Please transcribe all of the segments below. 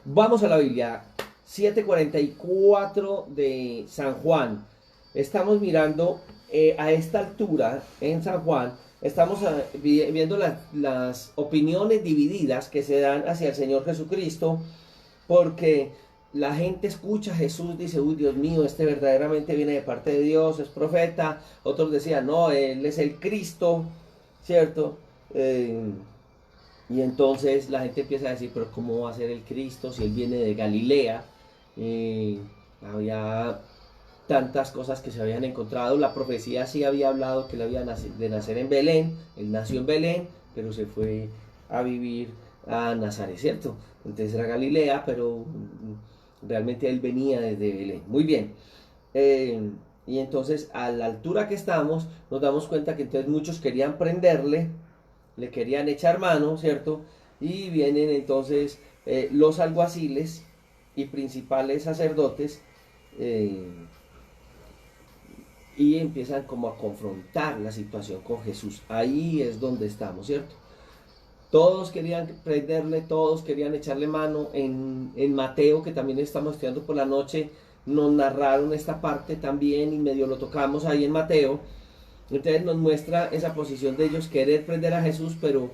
Vamos a la Biblia, 7:44 de San Juan. Estamos mirando a esta altura en San Juan, estamos viendo las opiniones divididas que se dan hacia el Señor Jesucristo, porque la gente escucha a Jesús, dice, uy, Dios mío, este verdaderamente viene de parte de Dios, es profeta. Otros decían, no, él es el Cristo, ¿cierto? Y entonces la gente empieza a decir, pero ¿cómo va a ser el Cristo si él viene de Galilea? Había tantas cosas que se habían encontrado. La profecía sí había hablado que él había de nacer en Belén. Él nació en Belén, pero se fue a vivir a Nazaret, ¿cierto? Entonces era Galilea, pero realmente él venía desde Belén. Muy bien. Y entonces a la altura que estamos, nos damos cuenta que entonces muchos querían prenderle, le querían echar mano, ¿cierto? Y vienen entonces los alguaciles y principales sacerdotes y empiezan como a confrontar la situación con Jesús. Ahí es donde estamos, ¿cierto? Todos querían prenderle, todos querían echarle mano. En Mateo, que también estamos estudiando por la noche, nos narraron esta parte también y medio lo tocamos ahí en Mateo. Entonces nos muestra esa posición de ellos querer prender a Jesús, pero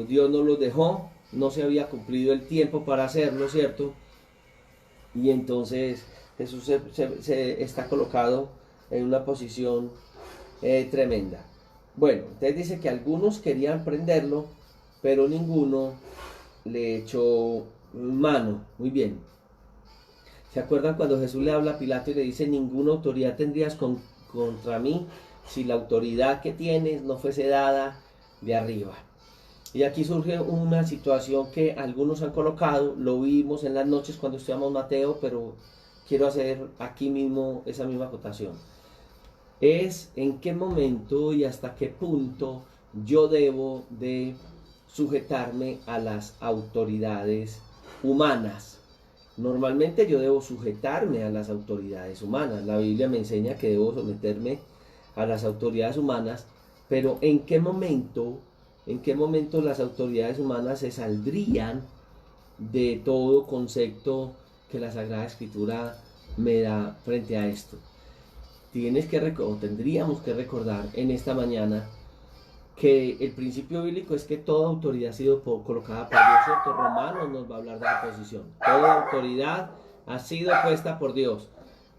Dios no los dejó, no se había cumplido el tiempo para hacerlo, ¿cierto? Y entonces Jesús se está colocado en una posición tremenda. Bueno, entonces dice que algunos querían prenderlo, pero ninguno le echó mano. Muy bien. ¿Se acuerdan cuando Jesús le habla a Pilato y le dice, ninguna autoridad tendrías contra mí si la autoridad que tienes no fuese dada de arriba? Y aquí surge una situación que algunos han colocado, lo vimos en las noches cuando estudiamos Mateo, pero quiero hacer aquí mismo esa misma acotación. Es en qué momento y hasta qué punto yo debo de sujetarme a las autoridades humanas. Normalmente yo debo sujetarme a las autoridades humanas. La Biblia me enseña que debo someterme a las autoridades humanas, pero ¿en qué momento las autoridades humanas se saldrían de todo concepto que la Sagrada Escritura me da frente a esto? Tendríamos que recordar en esta mañana que el principio bíblico es que toda autoridad ha sido colocada por Dios, ¿cierto? Romanos nos va a hablar de la posición. Toda autoridad ha sido puesta por Dios,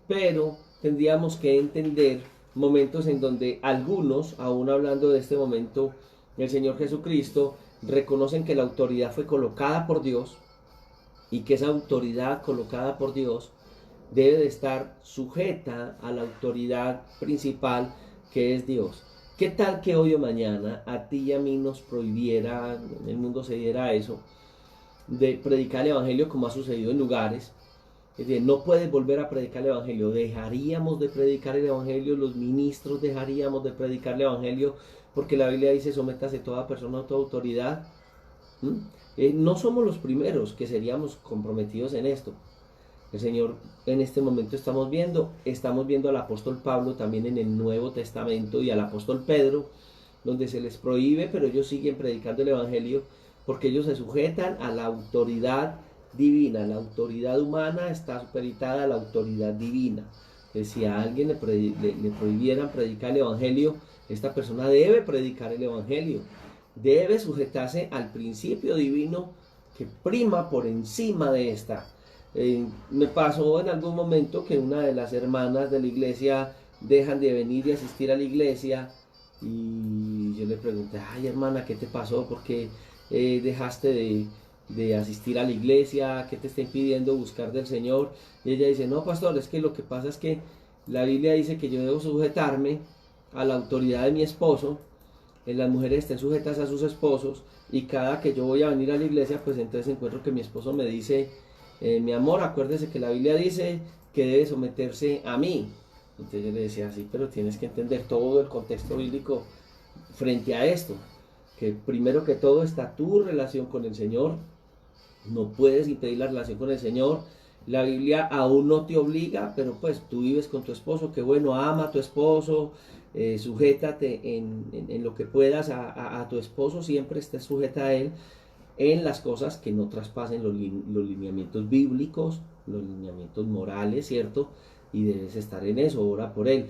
pero tendríamos que entender momentos en donde algunos, aún hablando de este momento, el Señor Jesucristo, reconocen que la autoridad fue colocada por Dios y que esa autoridad colocada por Dios debe de estar sujeta a la autoridad principal que es Dios. ¿Qué tal que hoy o mañana a ti y a mí nos prohibiera, en el mundo se diera eso, de predicar el evangelio como ha sucedido en lugares? Es decir, no puedes volver a predicar el evangelio. Dejaríamos de predicar el evangelio, los ministros dejaríamos de predicar el evangelio, porque la Biblia dice, sométase toda persona a toda autoridad. No somos los primeros que seríamos comprometidos en esto. El Señor en este momento estamos viendo al apóstol Pablo también en el Nuevo Testamento y al apóstol Pedro, donde se les prohíbe, pero ellos siguen predicando el evangelio porque ellos se sujetan a la autoridad divina. La autoridad humana está supeditada a la autoridad divina. Entonces, si a alguien le prohibieran predicar el evangelio, esta persona debe predicar el evangelio, debe sujetarse al principio divino que prima por encima de esta. Me pasó en algún momento que una de las hermanas de la iglesia dejan de venir y asistir a la iglesia, y yo le pregunté, ay hermana, ¿qué te pasó? ¿Por qué dejaste de asistir a la iglesia? ¿Qué te está impidiendo buscar del Señor? Y ella dice, no pastor, es que lo que pasa es que la Biblia dice que yo debo sujetarme a la autoridad de mi esposo, las mujeres estén sujetas a sus esposos, y cada que yo voy a venir a la iglesia, pues entonces encuentro que mi esposo me dice, mi amor, acuérdese que la Biblia dice que debe someterse a mí. Entonces yo le decía, sí, pero tienes que entender todo el contexto bíblico frente a esto, que primero que todo está tu relación con el Señor, no puedes impedir la relación con el Señor. La Biblia aún no te obliga, pero pues tú vives con tu esposo, que bueno, ama a tu esposo, sujétate en lo que puedas a tu esposo, siempre estés sujeta a él, en las cosas que no traspasen los lineamientos bíblicos, los lineamientos morales, ¿cierto? Y debes estar en eso, ora por él.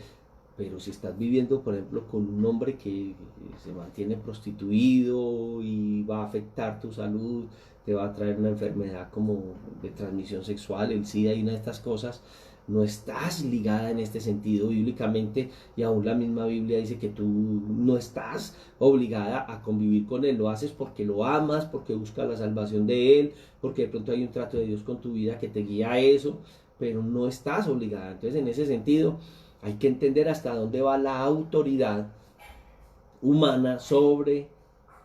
Pero si estás viviendo, por ejemplo, con un hombre que se mantiene prostituido y va a afectar tu salud, te va a traer una enfermedad como de transmisión sexual, el SIDA y una de estas cosas, no estás ligada en este sentido bíblicamente, y aún la misma Biblia dice que tú no estás obligada a convivir con él, lo haces porque lo amas, porque buscas la salvación de él, porque de pronto hay un trato de Dios con tu vida que te guía a eso, pero no estás obligada. Entonces, en ese sentido, hay que entender hasta dónde va la autoridad humana sobre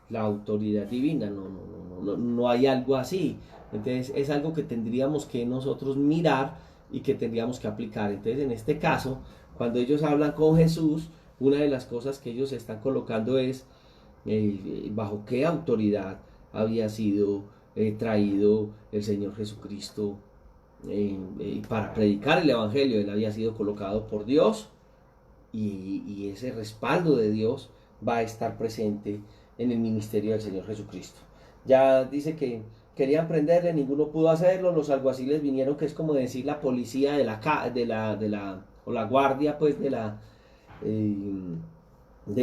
la autoridad divina. No hay algo así. Entonces es algo que tendríamos que nosotros mirar y que tendríamos que aplicar. Entonces, en este caso, cuando ellos hablan con Jesús, una de las cosas que ellos están colocando es bajo qué autoridad había sido traído el Señor Jesucristo para predicar el Evangelio. Él había sido colocado por Dios, y ese respaldo de Dios va a estar presente en el ministerio del Señor Jesucristo. Ya dice que querían prenderle, ninguno pudo hacerlo, los alguaciles vinieron, que es como decir la policía o la guardia pues de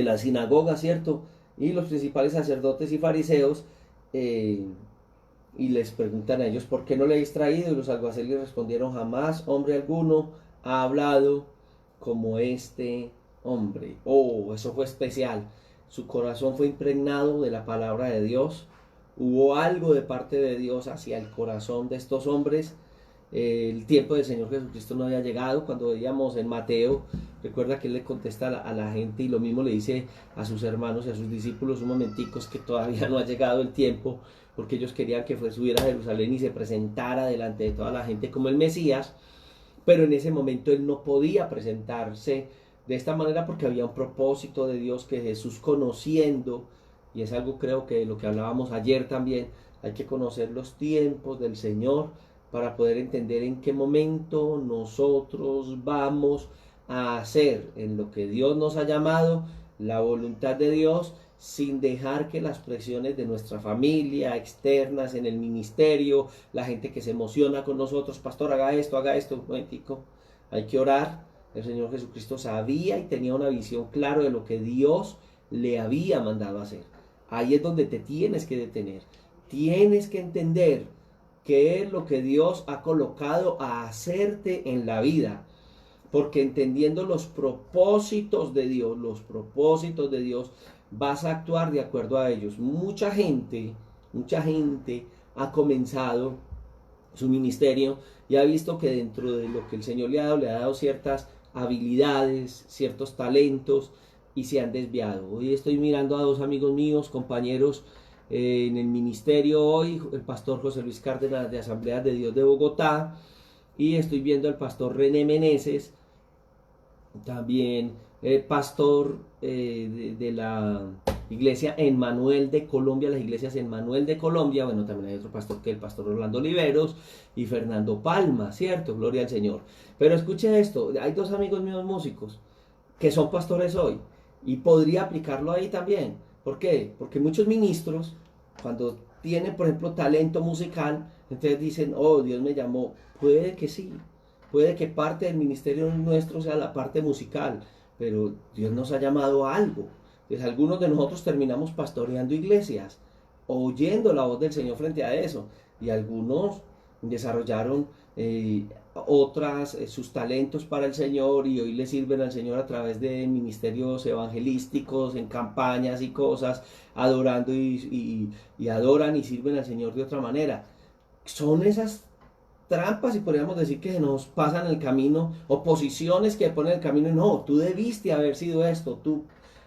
la sinagoga, ¿cierto? Y los principales sacerdotes y fariseos, y les preguntan a ellos, ¿por qué no le habéis traído? Y los alguaciles respondieron, jamás hombre alguno ha hablado como este hombre. Oh, eso fue especial. Su corazón fue impregnado de la palabra de Dios. Hubo algo de parte de Dios hacia el corazón de estos hombres. El tiempo del Señor Jesucristo no había llegado. Cuando veíamos en Mateo, recuerda que Él le contesta a la gente, y lo mismo le dice a sus hermanos y a sus discípulos, un momentico, es que todavía no ha llegado el tiempo, porque ellos querían que subiera a Jerusalén y se presentara delante de toda la gente como el Mesías. Pero en ese momento Él no podía presentarse de esta manera, porque había un propósito de Dios que Jesús, conociendo, y es algo creo que lo que hablábamos ayer también, hay que conocer los tiempos del Señor para poder entender en qué momento nosotros vamos a hacer en lo que Dios nos ha llamado, la voluntad de Dios, sin dejar que las presiones de nuestra familia, externas, en el ministerio, la gente que se emociona con nosotros, pastor, haga esto, un momentico, hay que orar. El Señor Jesucristo sabía y tenía una visión clara de lo que Dios le había mandado hacer. Ahí es donde te tienes que detener, tienes que entender qué es lo que Dios ha colocado a hacerte en la vida, porque entendiendo los propósitos de Dios, vas a actuar de acuerdo a ellos. Mucha gente ha comenzado su ministerio y ha visto que dentro de lo que el Señor le ha dado ciertas habilidades, ciertos talentos, y se han desviado. Hoy estoy mirando a dos amigos míos, compañeros en el ministerio hoy, el pastor José Luis Cárdenas de Asambleas de Dios de Bogotá, y estoy viendo al pastor René Meneses, también pastor de la iglesia Emmanuel de Colombia, las iglesias Emmanuel de Colombia. Bueno, también hay otro pastor, que el pastor Orlando Oliveros y Fernando Palma, ¿cierto? Gloria al Señor. Pero escuche esto, hay dos amigos míos músicos que son pastores hoy, y podría aplicarlo ahí también. ¿Por qué? Porque muchos ministros, cuando tienen, por ejemplo, talento musical, entonces dicen, oh, Dios me llamó. Puede que sí, puede que parte del ministerio nuestro sea la parte musical, pero Dios nos ha llamado a algo. Entonces, algunos de nosotros terminamos pastoreando iglesias, oyendo la voz del Señor frente a eso, y algunos desarrollaron sus talentos para el Señor, y hoy le sirven al Señor a través de ministerios evangelísticos, en campañas y cosas, adorando y adoran y sirven al Señor de otra manera. Son esas trampas, y podríamos decir, que nos pasan el camino, oposiciones que ponen el camino, y no, tú debiste haber sido esto, tú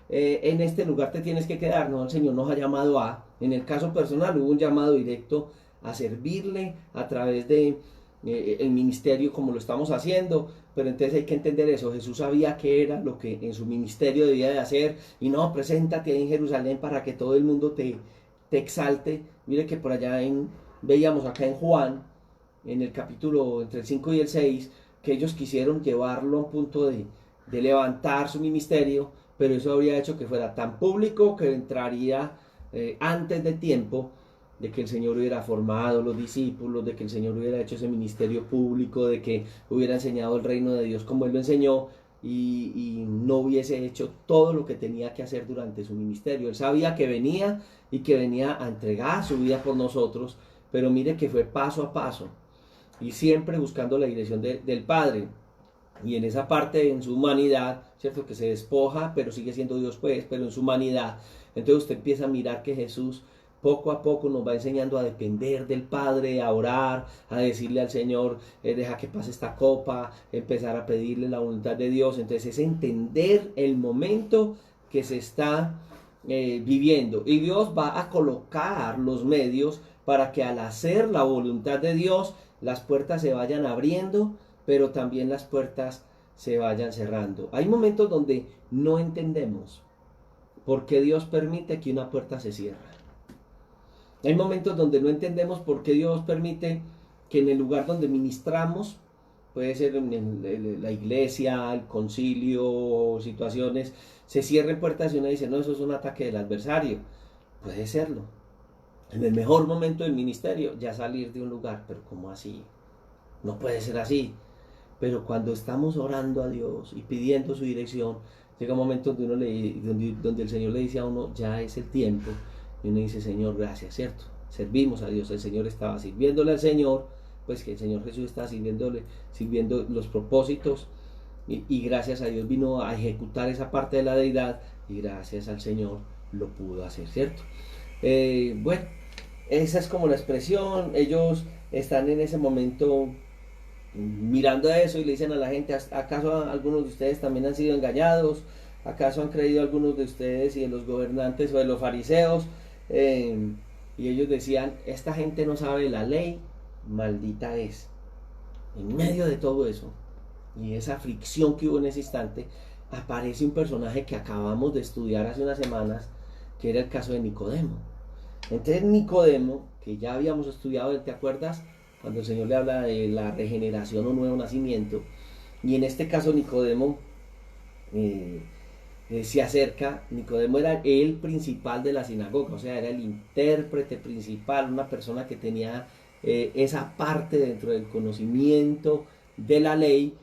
en este lugar te tienes que quedar. No, el Señor nos ha llamado en el caso personal hubo un llamado directo a servirle a través de el ministerio, como lo estamos haciendo, pero entonces hay que entender eso. Jesús sabía que era lo que en su ministerio debía de hacer, y no, preséntate ahí en Jerusalén para que todo el mundo te exalte. Mire que por allá veíamos acá en Juan, en el capítulo entre el 5 y el 6, que ellos quisieron llevarlo a un punto de levantar su ministerio, pero eso habría hecho que fuera tan público que entraría antes de tiempo de que el Señor hubiera formado los discípulos, de que el Señor hubiera hecho ese ministerio público, de que hubiera enseñado el reino de Dios como Él lo enseñó, y no hubiese hecho todo lo que tenía que hacer durante su ministerio. Él sabía que venía y que venía a entregar su vida por nosotros, pero mire que fue paso a paso y siempre buscando la dirección del Padre. Y en esa parte, en su humanidad, ¿cierto? Que se despoja, pero sigue siendo Dios, pues, pero en su humanidad. Entonces usted empieza a mirar que Jesús poco a poco nos va enseñando a depender del Padre, a orar, a decirle al Señor, deja que pase esta copa, empezar a pedirle la voluntad de Dios. Entonces es entender el momento que se está viviendo. Y Dios va a colocar los medios para que al hacer la voluntad de Dios, las puertas se vayan abriendo, pero también las puertas se vayan cerrando. Hay momentos donde no entendemos por qué Dios permite que una puerta se cierre. Hay momentos donde no entendemos por qué Dios permite que en el lugar donde ministramos, puede ser en la iglesia, el concilio, situaciones, se cierren puertas y uno dice, no, eso es un ataque del adversario. Puede serlo. En el mejor momento del ministerio, ya salir de un lugar, pero ¿cómo así? No puede ser así. Pero cuando estamos orando a Dios y pidiendo su dirección, llega un momento donde el Señor le dice a uno, ya es el tiempo. Y uno dice, Señor, gracias, ¿cierto? Servimos a Dios, el Señor estaba sirviéndole al Señor, pues que el Señor Jesús estaba sirviendo los propósitos, y gracias a Dios vino a ejecutar esa parte de la deidad, y gracias al Señor lo pudo hacer, ¿cierto? Bueno, esa es como la expresión. Ellos están en ese momento mirando a eso y le dicen a la gente, ¿acaso algunos de ustedes también han sido engañados? ¿Acaso han creído algunos de ustedes y de los gobernantes o de los fariseos? Y ellos decían, esta gente no sabe la ley, maldita es. En medio de todo eso y esa fricción que hubo en ese instante, aparece un personaje que acabamos de estudiar hace unas semanas, que era el caso de Nicodemo. Entonces Nicodemo, que ya habíamos estudiado, ¿te acuerdas? Cuando el Señor le habla de la regeneración o nuevo nacimiento, y en este caso Nicodemo se acerca. Nicodemo era el principal de la sinagoga, o sea, era el intérprete principal, una persona que tenía esa parte dentro del conocimiento de la ley,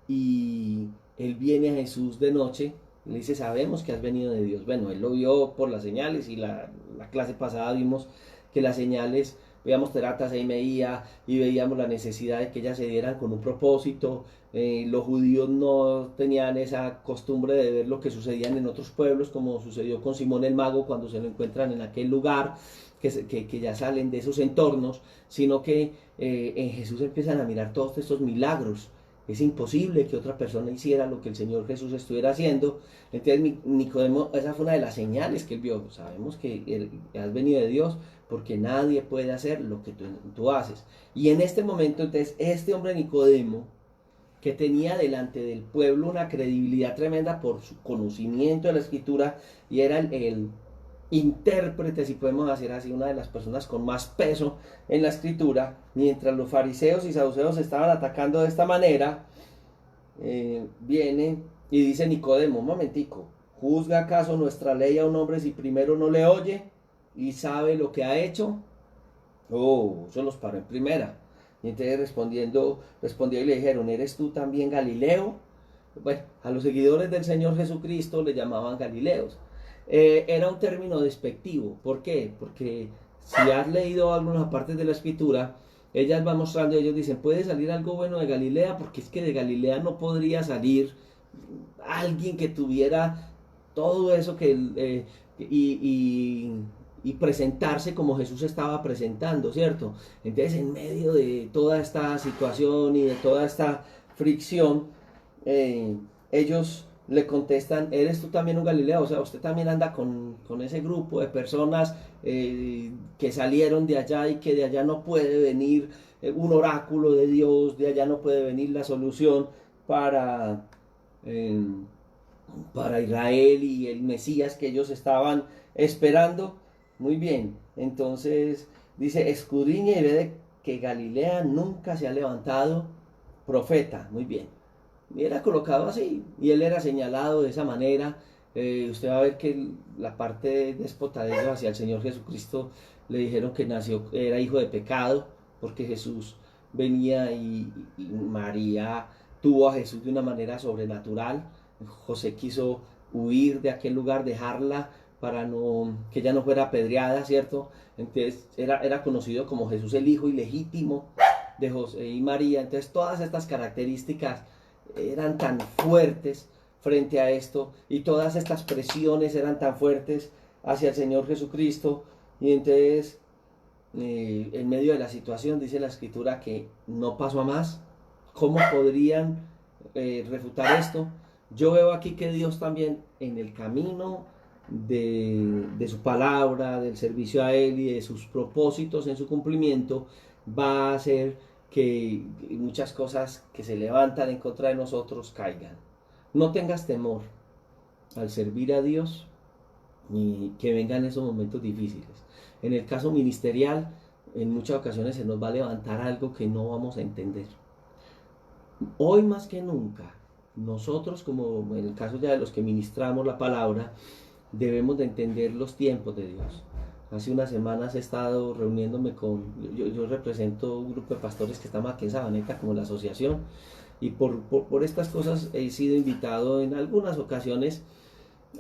y él viene a Jesús de noche y le dice, sabemos que has venido de Dios. Bueno, él lo vio por las señales, y la clase pasada vimos que las señales, veíamos teratas y Meía, y veíamos la necesidad de que ellas se dieran con un propósito. Los judíos no tenían esa costumbre de ver lo que sucedían en otros pueblos, como sucedió con Simón el Mago cuando se lo encuentran en aquel lugar, que ya salen de esos entornos, sino que en Jesús empiezan a mirar todos estos milagros. Es imposible que otra persona hiciera lo que el Señor Jesús estuviera haciendo. Entonces Nicodemo, esa fue una de las señales que él vio. Sabemos que has venido de Dios, porque nadie puede hacer lo que tú haces. Y en este momento, entonces, este hombre Nicodemo, que tenía delante del pueblo una credibilidad tremenda por su conocimiento de la Escritura, y era el intérprete, si podemos hacer así, una de las personas con más peso en la Escritura, mientras los fariseos y saduceos estaban atacando de esta manera, viene y dice Nicodemo, un momentico, ¿juzga acaso nuestra ley a un hombre si primero no le oye y sabe lo que ha hecho? Eso los paró en primera. Y entonces respondió y le dijeron, ¿eres tú también Galileo? Bueno, a los seguidores del Señor Jesucristo le llamaban Galileos. Era un término despectivo. ¿Por qué? Porque si has leído algunas partes de la Escritura, ellas van mostrando, ellos dicen, puede salir algo bueno de Galilea, porque es que de Galilea no podría salir alguien que tuviera todo eso y presentarse como Jesús estaba presentando, ¿cierto? Entonces, en medio de toda esta situación y de toda esta fricción, ellos le contestan, ¿eres tú también un Galileo? O sea, usted también anda con ese grupo de personas que salieron de allá, y que de allá no puede venir un oráculo de Dios, de allá no puede venir la solución para Israel y el Mesías que ellos estaban esperando. Muy bien, entonces dice, escudriña y ve de que Galilea nunca se ha levantado profeta. Muy bien, y era colocado así, y él era señalado de esa manera. Usted va a ver que la parte déspota de ellos hacia el Señor Jesucristo le dijeron que era hijo de pecado, porque Jesús venía y María tuvo a Jesús de una manera sobrenatural. José quiso huir de aquel lugar, dejarla para que ella no fuera apedreada, ¿cierto? Entonces era conocido como Jesús el hijo ilegítimo de José y María. Entonces todas estas características eran tan fuertes frente a esto, y todas estas presiones eran tan fuertes hacia el Señor Jesucristo. Y entonces en medio de la situación dice la escritura que no pasó a más. ¿Cómo podrían refutar esto? Yo veo aquí que Dios también, en el camino de su palabra, del servicio a Él y de sus propósitos en su cumplimiento, va a hacer que muchas cosas que se levantan en contra de nosotros caigan. No tengas temor al servir a Dios y que vengan esos momentos difíciles. En el caso ministerial, en muchas ocasiones se nos va a levantar algo que no vamos a entender. Hoy más que nunca, nosotros, como en el caso ya de los que ministramos la palabra, debemos de entender los tiempos de Dios. Hace unas semanas he estado reuniéndome yo represento un grupo de pastores que estamos aquí en Sabaneta, como la asociación, y por estas cosas he sido invitado en algunas ocasiones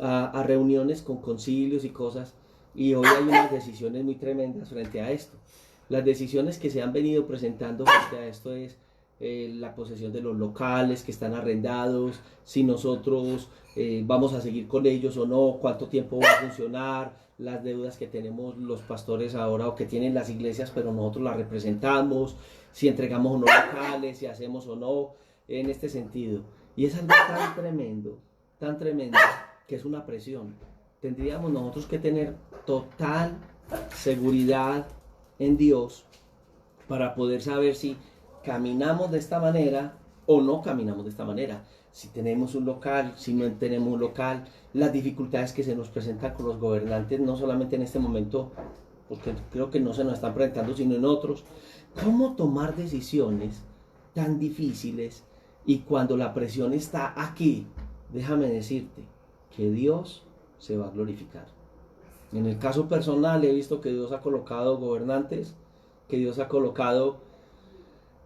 a reuniones con concilios y cosas, y hoy hay unas decisiones muy tremendas frente a esto. Las decisiones que se han venido presentando frente a esto es la posesión de los locales que están arrendados, si nosotros vamos a seguir con ellos o no, cuánto tiempo va a funcionar, las deudas que tenemos los pastores ahora o que tienen las iglesias, pero nosotros las representamos, si entregamos o no locales, si hacemos o no, en este sentido. Y es algo tan tremendo, que es una presión. Tendríamos nosotros que tener total seguridad en Dios para poder saber si caminamos de esta manera o no caminamos de esta manera. Si tenemos un local, si no tenemos un local, las dificultades que se nos presentan con los gobernantes, no solamente en este momento, porque creo que no se nos están presentando, sino en otros. ¿Cómo tomar decisiones tan difíciles? Y cuando la presión está aquí, déjame decirte que Dios se va a glorificar. En el caso personal he visto que Dios ha colocado gobernantes, que Dios ha colocado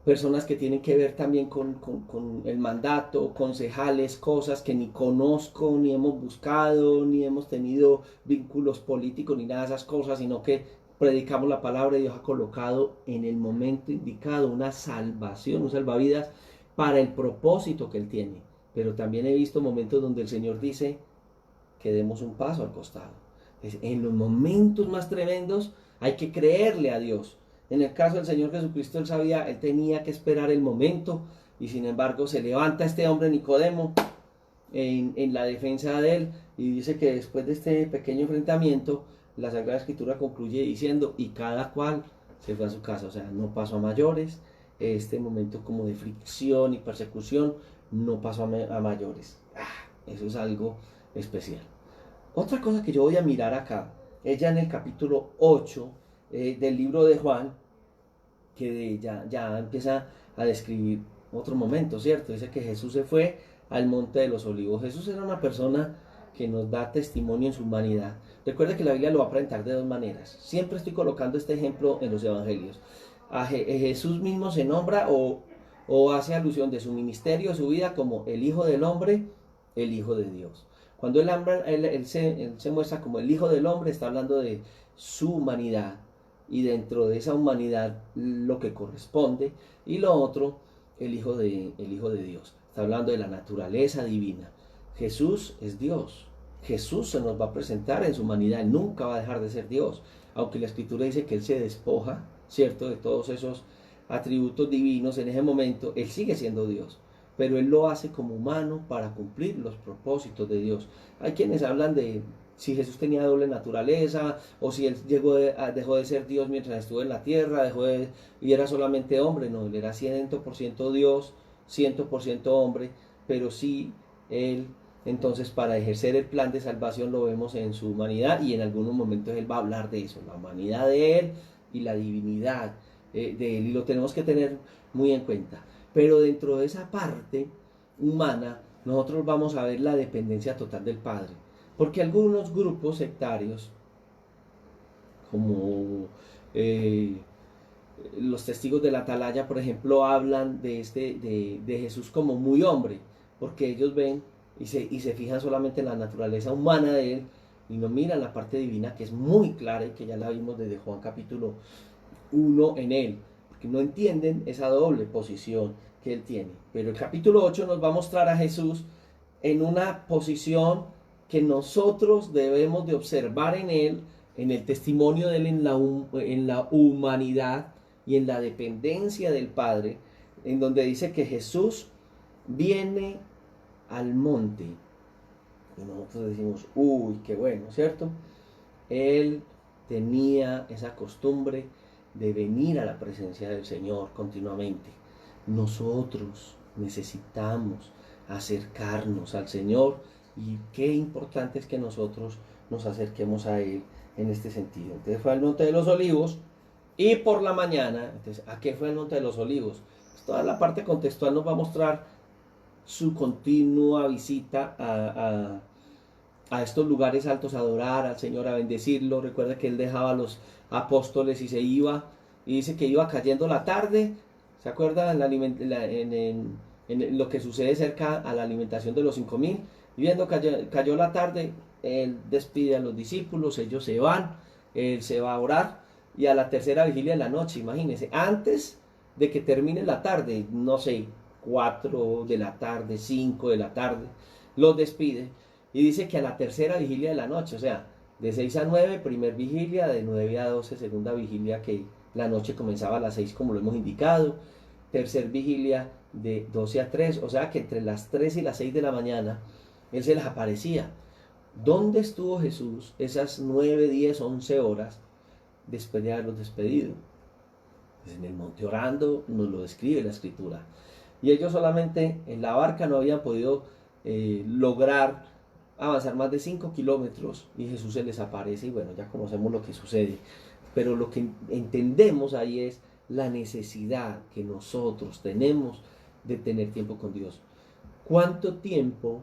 personas que tienen que ver también con el mandato, concejales, cosas que ni conozco, ni hemos buscado, ni hemos tenido vínculos políticos, ni nada de esas cosas, sino que predicamos la palabra y Dios ha colocado en el momento indicado una salvación, un salvavidas para el propósito que Él tiene. Pero también he visto momentos donde el Señor dice que demos un paso al costado. En los momentos más tremendos hay que creerle a Dios. En el caso del Señor Jesucristo, Él tenía que esperar el momento, y sin embargo se levanta este hombre Nicodemo en la defensa de Él, y dice que después de este pequeño enfrentamiento, la Sagrada Escritura concluye diciendo, y cada cual se fue a su casa. O sea, no pasó a mayores, este momento como de fricción y persecución no pasó a mayores. Eso es algo especial. Otra cosa que yo voy a mirar acá, es ya en el capítulo 8 del libro de Juan, que ya empieza a describir otro momento, ¿cierto? Dice que Jesús se fue al Monte de los Olivos. Jesús era una persona que nos da testimonio en su humanidad. Recuerda que la Biblia lo va a presentar de dos maneras. Siempre estoy colocando este ejemplo en los evangelios. Jesús mismo se nombra o hace alusión de su ministerio, de su vida, como el Hijo del Hombre, el Hijo de Dios. Cuando él se muestra como el Hijo del Hombre, está hablando de su humanidad, y dentro de esa humanidad lo que corresponde, y lo otro, el Hijo de Dios. Está hablando de la naturaleza divina. Jesús es Dios. Jesús se nos va a presentar en su humanidad. Él nunca va a dejar de ser Dios. Aunque la Escritura dice que Él se despoja, ¿cierto?, de todos esos atributos divinos en ese momento, Él sigue siendo Dios. Pero Él lo hace como humano para cumplir los propósitos de Dios. Hay quienes hablan de si Jesús tenía doble naturaleza, o si Él dejó de ser Dios mientras estuvo en la tierra, y era solamente hombre. No, Él era 100% Dios, 100% hombre, pero sí Él, entonces, para ejercer el plan de salvación lo vemos en su humanidad, y en algunos momentos Él va a hablar de eso, la humanidad de Él y la divinidad de Él, y lo tenemos que tener muy en cuenta. Pero dentro de esa parte humana, nosotros vamos a ver la dependencia total del Padre. Porque algunos grupos sectarios como los testigos de la atalaya, por ejemplo, hablan de Jesús como muy hombre, porque ellos ven y se fijan solamente en la naturaleza humana de él y no miran la parte divina, que es muy clara y que ya la vimos desde Juan capítulo 1 en él, porque no entienden esa doble posición que él tiene. Pero el capítulo 8 nos va a mostrar a Jesús en una posición que nosotros debemos de observar en él, en el testimonio de él en la humanidad y en la dependencia del Padre, en donde dice que Jesús viene al monte. Y nosotros decimos, uy, qué bueno, ¿cierto? Él tenía esa costumbre de venir a la presencia del Señor continuamente. Nosotros necesitamos acercarnos al Señor y qué importante es que nosotros nos acerquemos a Él en este sentido. Entonces fue al Monte de los Olivos y por la mañana, entonces, ¿a qué fue el Monte de los Olivos? Pues toda la parte contextual nos va a mostrar su continua visita a estos lugares altos a adorar al Señor, a bendecirlo. Recuerda que él dejaba a los apóstoles y se iba, y dice que iba cayendo la tarde. ¿Se acuerda? En lo que sucede cerca a la alimentación de los 5.000. Y viendo cayó la tarde, él despide a los discípulos, ellos se van, él se va a orar, y a la tercera vigilia de la noche, imagínense, antes de que termine la tarde, no sé, 4 de la tarde, 5 de la tarde, los despide. Y dice que a la tercera vigilia de la noche, o sea, de 6 a 9, primer vigilia, de 9 a 12, segunda vigilia, que la noche comenzaba a las 6 como lo hemos indicado, tercer vigilia de 12 a 3, o sea que entre las 3 y las 6 de la mañana, él se les aparecía. ¿Dónde estuvo Jesús esas 9, 10, 11 horas después de haberlos despedido? Pues en el monte orando, nos lo describe la escritura. Y ellos solamente en la barca no habían podido lograr avanzar más de 5 kilómetros y Jesús se les aparece y bueno, ya conocemos lo que sucede. Pero lo que entendemos ahí es la necesidad que nosotros tenemos de tener tiempo con Dios. ¿Cuánto tiempo,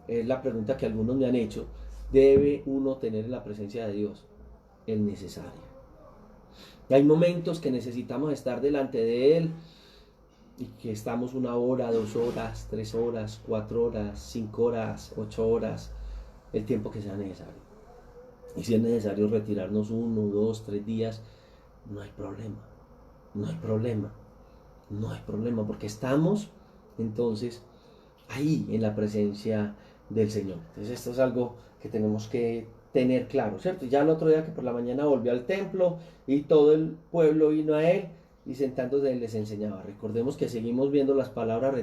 es la pregunta que algunos me han hecho, debe uno tener en la presencia de Dios? El necesario. Y hay momentos que necesitamos estar delante de Él y que estamos 1 hora, 2 horas, 3 horas, 4 horas, 5 horas, 8 horas, el tiempo que sea necesario. Y si es necesario retirarnos 1, 2, 3 días, no hay problema, no hay problema, no hay problema, porque estamos entonces ahí en la presencia del Señor. Entonces esto es algo que tenemos que tener claro, ¿cierto? Ya el otro día que por la mañana volvió al templo y todo el pueblo vino a él y sentándose les enseñaba. Recordemos que seguimos viendo las palabras,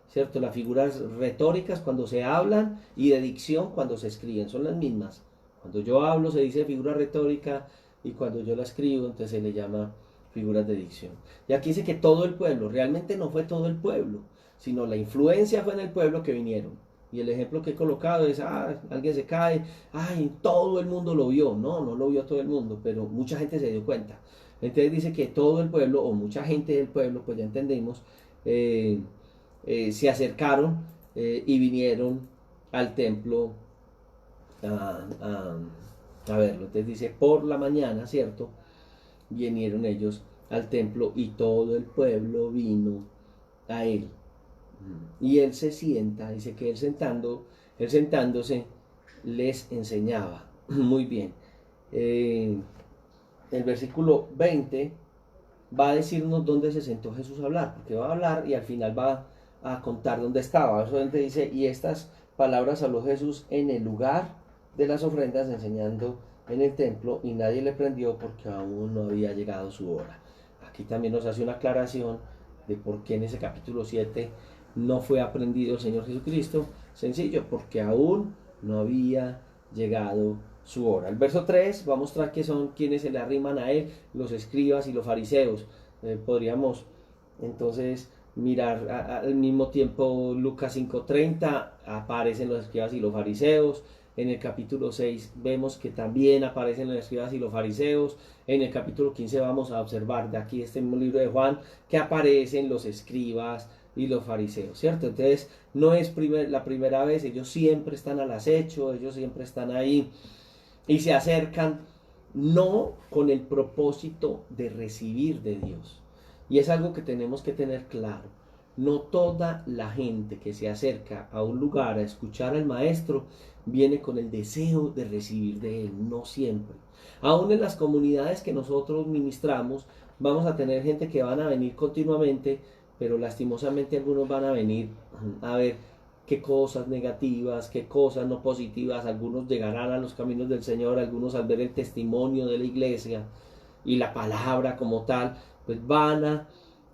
¿cierto? Las figuras retóricas cuando se hablan y de dicción cuando se escriben, son las mismas. Cuando yo hablo se dice figura retórica y cuando yo la escribo entonces se le llama figuras de dicción. Y aquí dice que todo el pueblo, realmente no fue todo el pueblo, sino la influencia fue en el pueblo que vinieron. Y el ejemplo que he colocado es, alguien se cae, todo el mundo lo vio. No, no lo vio todo el mundo, pero mucha gente se dio cuenta. Entonces dice que todo el pueblo, o mucha gente del pueblo, pues ya entendemos, se acercaron y vinieron al templo a verlo. Entonces dice, por la mañana, ¿cierto? Vinieron ellos al templo y todo el pueblo vino a él. Y él se sienta, dice que él sentándose les enseñaba. Muy bien. El versículo 20 va a decirnos dónde se sentó Jesús a hablar, porque va a hablar y al final va a contar dónde estaba. Verso 20 dice, y estas palabras habló Jesús en el lugar de las ofrendas, enseñando en el templo, y nadie le prendió porque aún no había llegado su hora. Aquí también nos hace una aclaración de por qué en ese capítulo 7 no fue aprendido el Señor Jesucristo. Sencillo, porque aún no había llegado su hora. El verso 3 va a mostrar que son quienes se le arriman a él, los escribas y los fariseos. Podríamos entonces mirar al mismo tiempo Lucas 5:30, aparecen los escribas y los fariseos. En el capítulo 6 vemos que también aparecen los escribas y los fariseos. En el capítulo 15 vamos a observar de aquí este mismo libro de Juan que aparecen los escribas y los fariseos, ¿cierto? Entonces no es la primera vez, ellos siempre están al acecho, ellos siempre están ahí y se acercan no con el propósito de recibir de Dios. Y es algo que tenemos que tener claro. No toda la gente que se acerca a un lugar a escuchar al maestro viene con el deseo de recibir de él, no siempre. Aún en las comunidades que nosotros ministramos, vamos a tener gente que van a venir continuamente, pero lastimosamente algunos van a venir a ver qué cosas negativas, qué cosas no positivas. Algunos llegarán a los caminos del Señor, algunos al ver el testimonio de la iglesia y la palabra como tal, pues van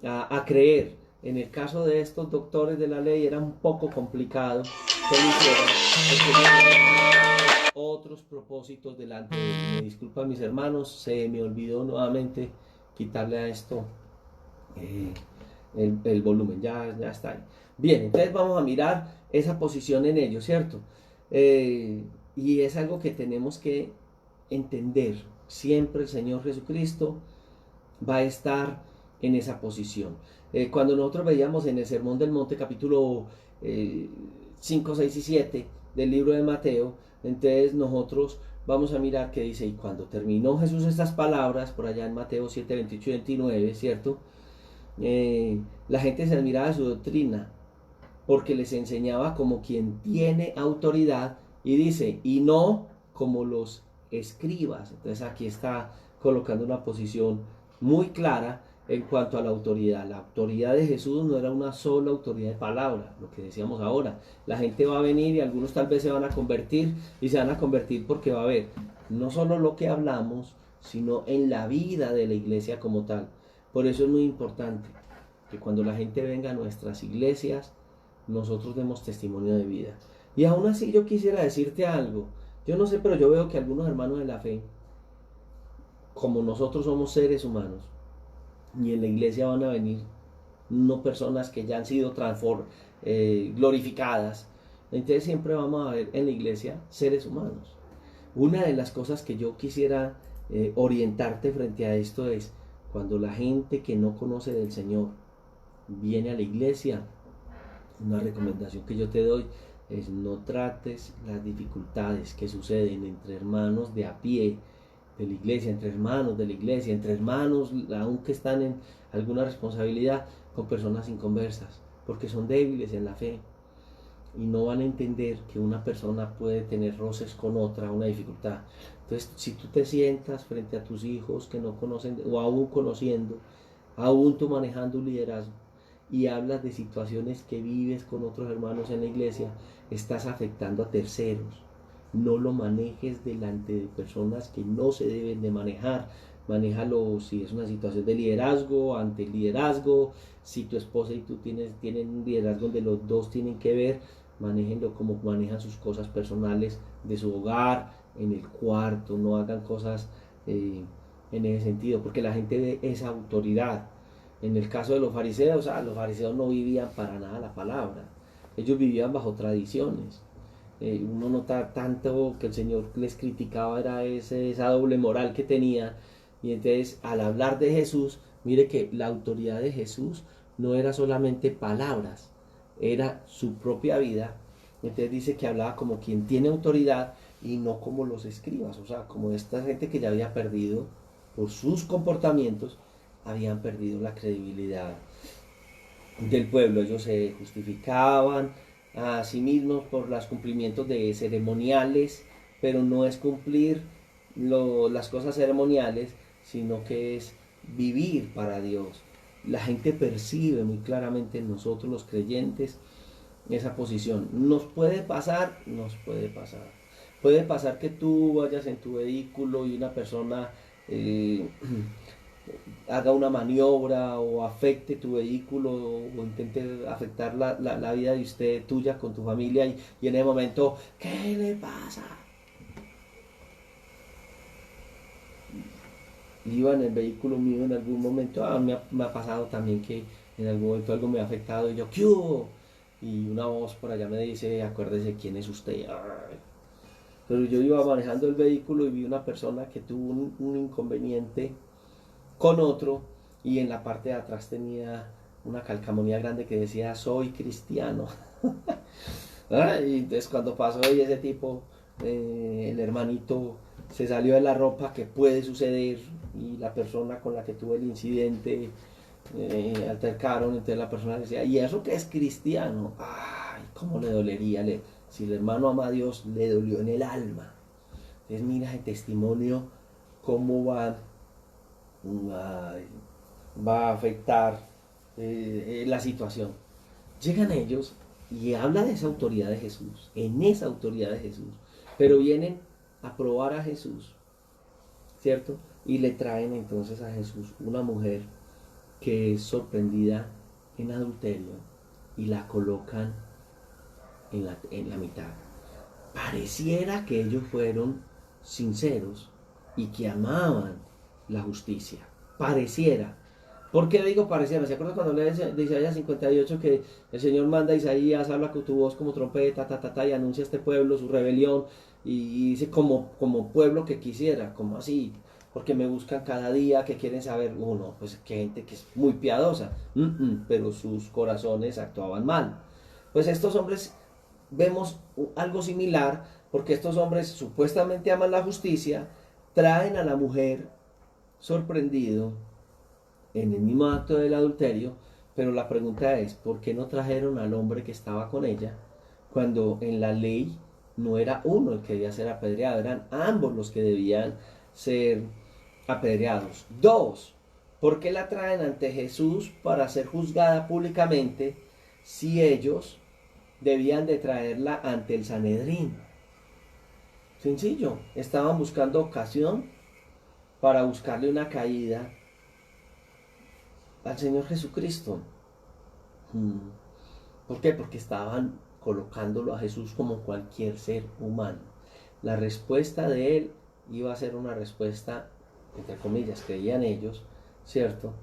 a creer. En el caso de estos doctores de la ley era un poco complicado que lo hicieran, porque otros propósitos delante de él. Me disculpan mis hermanos, se me olvidó nuevamente quitarle a esto el volumen, ya está ahí. Bien, entonces vamos a mirar esa posición en ellos, ¿cierto? Y es algo que tenemos que entender. Siempre el Señor Jesucristo va a estar en esa posición. Cuando nosotros veíamos en el Sermón del Monte, capítulo 5, 6 y 7 del libro de Mateo, entonces nosotros vamos a mirar que dice, y cuando terminó Jesús estas palabras, por allá en Mateo 7, 28 y 29, ¿cierto? La gente se admiraba de su doctrina, porque les enseñaba como quien tiene autoridad, y dice, y no como los escribas. Entonces aquí está colocando una posición muy clara en cuanto a la autoridad. La autoridad de Jesús no era una sola autoridad de palabra, lo que decíamos ahora. La gente va a venir y algunos tal vez se van a convertir, y se van a convertir porque va a ver no solo lo que hablamos, sino en la vida de la iglesia como tal. Por eso es muy importante que cuando la gente venga a nuestras iglesias, nosotros demos testimonio de vida. Y aún así yo quisiera decirte algo. Yo no sé, pero yo veo que algunos hermanos de la fe, como nosotros somos seres humanos, y en la iglesia van a venir no personas que ya han sido glorificadas, entonces siempre vamos a ver en la iglesia seres humanos. Una de las cosas que yo quisiera orientarte frente a esto es, cuando la gente que no conoce del Señor viene a la iglesia, una recomendación que yo te doy es no trates las dificultades que suceden entre hermanos de a pie de la iglesia, entre hermanos de la iglesia, entre hermanos aunque están en alguna responsabilidad, con personas inconversas, porque son débiles en la fe y no van a entender que una persona puede tener roces con otra, una dificultad. Entonces, si tú te sientas frente a tus hijos que no conocen, o aún conociendo, aún tú manejando un liderazgo, y hablas de situaciones que vives con otros hermanos en la iglesia, estás afectando a terceros. No lo manejes delante de personas que no se deben de manejar. Manéjalo si es una situación de liderazgo, ante el liderazgo. Si tu esposa y tú tienen un liderazgo donde los dos tienen que ver, manéjenlo como manejan sus cosas personales de su hogar, en el cuarto. No hagan cosas en ese sentido, porque la gente ve esa autoridad. En el caso de los fariseos no vivían para nada la palabra. Ellos vivían bajo tradiciones. Uno nota tanto que el Señor les criticaba, era esa doble moral que tenía. Y entonces, al hablar de Jesús, mire que la autoridad de Jesús no era solamente palabras, era su propia vida. Entonces dice que hablaba como quien tiene autoridad y no como los escribas, o sea, como esta gente que ya había perdido por sus comportamientos, habían perdido la credibilidad del pueblo. Ellos se justificaban a sí mismos por los cumplimientos de ceremoniales, pero no es cumplir las cosas ceremoniales, sino que es vivir para Dios. La gente percibe muy claramente en nosotros los creyentes esa posición. Nos puede pasar. Puede pasar que tú vayas en tu vehículo y una persona haga una maniobra o afecte tu vehículo o intente afectar la vida de usted, tuya, con tu familia, y en ese momento, ¿qué le pasa? Iba en el vehículo mío en algún momento, me ha pasado también que en algún momento algo me ha afectado y yo, ¿qué hubo? Y una voz por allá me dice, acuérdese quién es usted. Pero yo iba manejando el vehículo y vi una persona que tuvo un inconveniente con otro, y en la parte de atrás tenía una calcamonía grande que decía, soy cristiano. Y entonces cuando pasó y ese tipo el hermanito se salió de la ropa, que puede suceder, y la persona con la que tuvo el incidente altercaron, entonces la persona decía, ¿y eso que es cristiano? Ay, cómo le dolería, si el hermano ama a Dios, le dolió en el alma. Entonces mira el testimonio, cómo va a afectar la situación. Llegan ellos y habla de esa autoridad de Jesús, en esa autoridad de Jesús, pero vienen a probar a Jesús, ¿cierto? Y le traen entonces a Jesús una mujer que es sorprendida en adulterio y la colocan en la mitad. Pareciera que ellos fueron sinceros y que amaban la justicia. Pareciera. ¿Por qué digo pareciera? ¿Se acuerdan cuando lee de Isaías 58 que el Señor manda a Isaías, habla con tu voz como trompeta, y anuncia a este pueblo su rebelión, y dice como pueblo que quisiera, como así? Porque me buscan cada día, que quieren saber, uno, pues que gente que es muy piadosa, pero sus corazones actuaban mal. Pues estos hombres vemos algo similar, porque estos hombres supuestamente aman la justicia, traen a la mujer sorprendido en el mismo acto del adulterio, pero la pregunta es, ¿por qué no trajeron al hombre que estaba con ella cuando en la ley no era uno el que debía ser apedreado, eran ambos los que debían ser apedreados? Dos, ¿por qué la traen ante Jesús para ser juzgada públicamente si ellos debían de traerla ante el Sanedrín? Sencillo, estaban buscando ocasión para buscarle una caída al Señor Jesucristo. ¿Por qué? Porque estaban colocándolo a Jesús como cualquier ser humano. La respuesta de él iba a ser una respuesta, entre comillas, creían ellos, ¿cierto?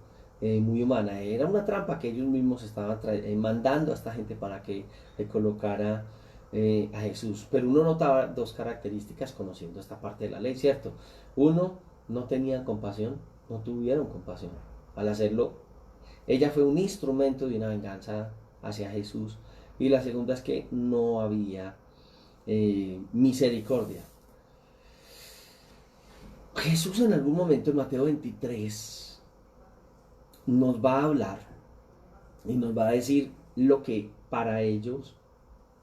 Muy humana. Era una trampa que ellos mismos estaban mandando a esta gente para que le colocara a Jesús. Pero uno notaba dos características conociendo esta parte de la ley, ¿cierto? Uno, no tenían compasión, no tuvieron compasión. Al hacerlo, ella fue un instrumento de una venganza hacia Jesús. Y la segunda es que no había misericordia. Jesús en algún momento en Mateo 23 nos va a hablar y nos va a decir lo que para ellos